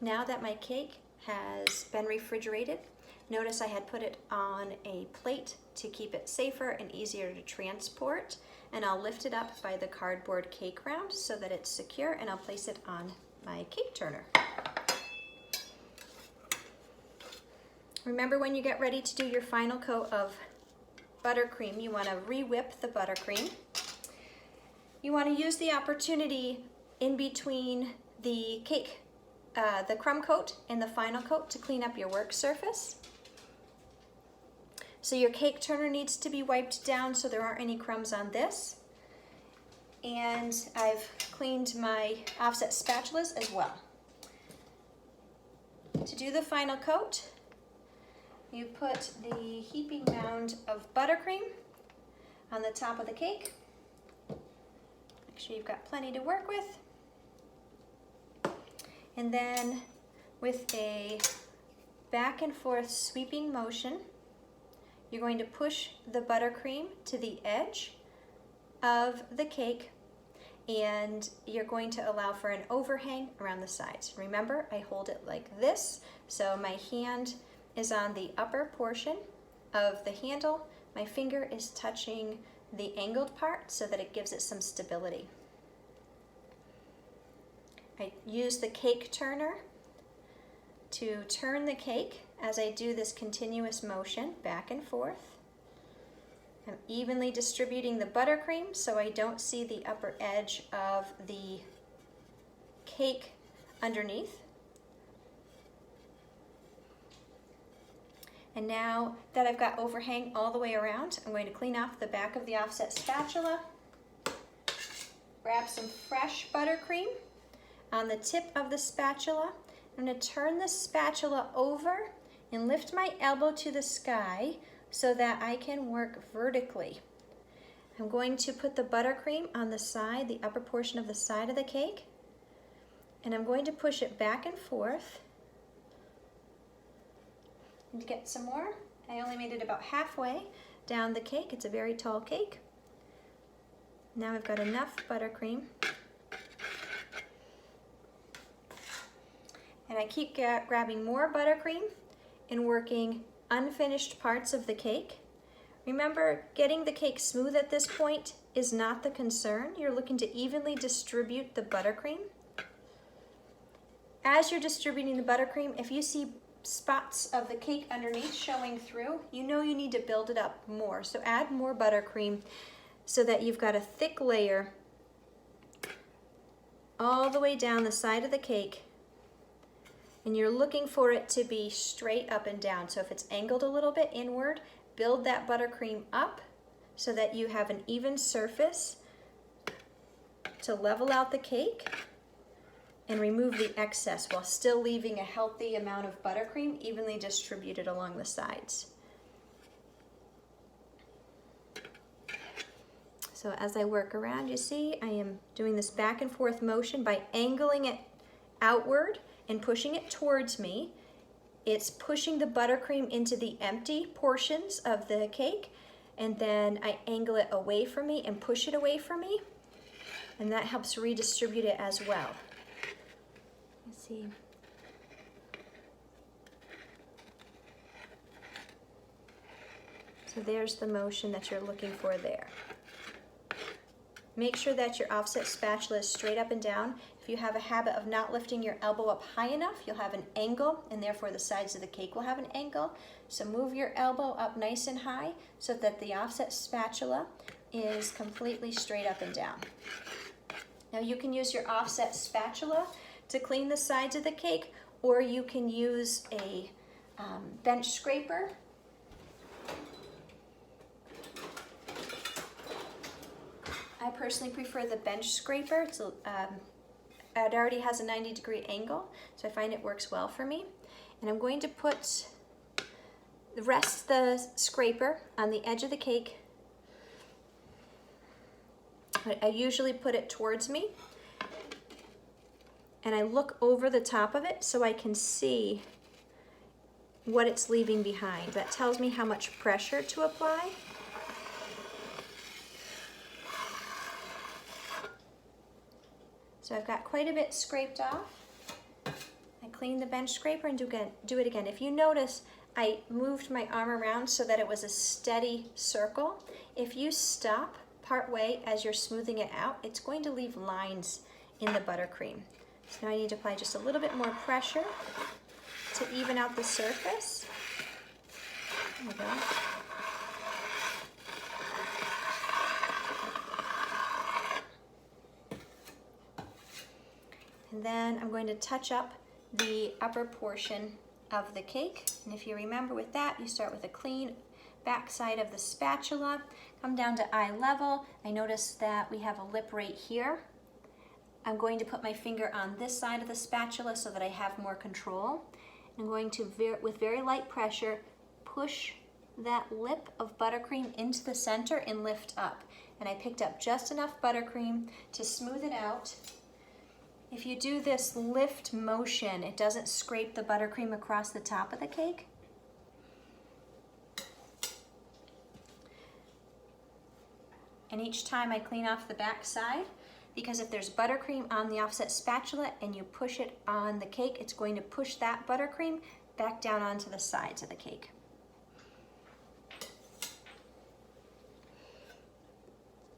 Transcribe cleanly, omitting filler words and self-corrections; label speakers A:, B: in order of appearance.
A: Now that my cake has been refrigerated, notice I had put it on a plate to keep it safer and easier to transport, and I'll lift it up by the cardboard cake round so that it's secure, and I'll place it on my cake turner. Remember, when you get ready to do your final coat of buttercream, you want to re-whip the buttercream. You want to use the opportunity in between the cake, the crumb coat and the final coat to clean up your work surface. So your cake turner needs to be wiped down so there aren't any crumbs on this. And I've cleaned my offset spatulas as well. To do the final coat, you put the heaping mound of buttercream on the top of the cake. Make sure you've got plenty to work with. And then with a back and forth sweeping motion, you're going to push the buttercream to the edge of the cake, and you're going to allow for an overhang around the sides. Remember, I hold it like this, so my hand is on the upper portion of the handle. My finger is touching the angled part so that it gives it some stability. I use the cake turner to turn the cake as I do this continuous motion back and forth. I'm evenly distributing the buttercream so I don't see the upper edge of the cake underneath. And now that I've got overhang all the way around, I'm going to clean off the back of the offset spatula, grab some fresh buttercream on the tip of the spatula. I'm going to turn the spatula over and lift my elbow to the sky so that I can work vertically. I'm going to put the buttercream on the side, the upper portion of the side of the cake, and I'm going to push it back and forth. And to get some more, I only made it about halfway down the cake. It's a very tall cake. Now I've got enough buttercream. And I keep grabbing more buttercream and working unfinished parts of the cake. Remember, getting the cake smooth at this point is not the concern. You're looking to evenly distribute the buttercream. As you're distributing the buttercream, if you see spots of the cake underneath showing through, you know you need to build it up more. So add more buttercream so that you've got a thick layer all the way down the side of the cake, and you're looking for it to be straight up and down. So if it's angled a little bit inward, build that buttercream up so that you have an even surface to level out the cake and remove the excess while still leaving a healthy amount of buttercream evenly distributed along the sides. So as I work around, you see I am doing this back and forth motion by angling it outward and pushing it towards me. It's pushing the buttercream into the empty portions of the cake, and then I angle it away from me and push it away from me, and that helps redistribute it as well. Let's see. So there's the motion that you're looking for there. Make sure that your offset spatula is straight up and down. If you have a habit of not lifting your elbow up high enough, you'll have an angle, and therefore the sides of the cake will have an angle. So move your elbow up nice and high so that the offset spatula is completely straight up and down. Now you can use your offset spatula to clean the sides of the cake, or you can use a bench scraper. I personally prefer the bench scraper. It already has a 90-degree angle, so I find it works well for me. And I'm going to put the scraper on the edge of the cake. I usually put it towards me, and I look over the top of it so I can see what it's leaving behind. That tells me how much pressure to apply. So I've got quite a bit scraped off. I clean the bench scraper and do it again. If you notice, I moved my arm around so that it was a steady circle. If you stop partway as you're smoothing it out, it's going to leave lines in the buttercream. So now I need to apply just a little bit more pressure to even out the surface. There we go. And then I'm going to touch up the upper portion of the cake. And if you remember with that, you start with a clean back side of the spatula, come down to eye level. I notice that we have a lip right here. I'm going to put my finger on this side of the spatula so that I have more control. I'm going to, with very light pressure, push that lip of buttercream into the center and lift up. And I picked up just enough buttercream to smooth it out. If you do this lift motion, it doesn't scrape the buttercream across the top of the cake. And each time I clean off the back side, because if there's buttercream on the offset spatula and you push it on the cake, it's going to push that buttercream back down onto the sides of the cake.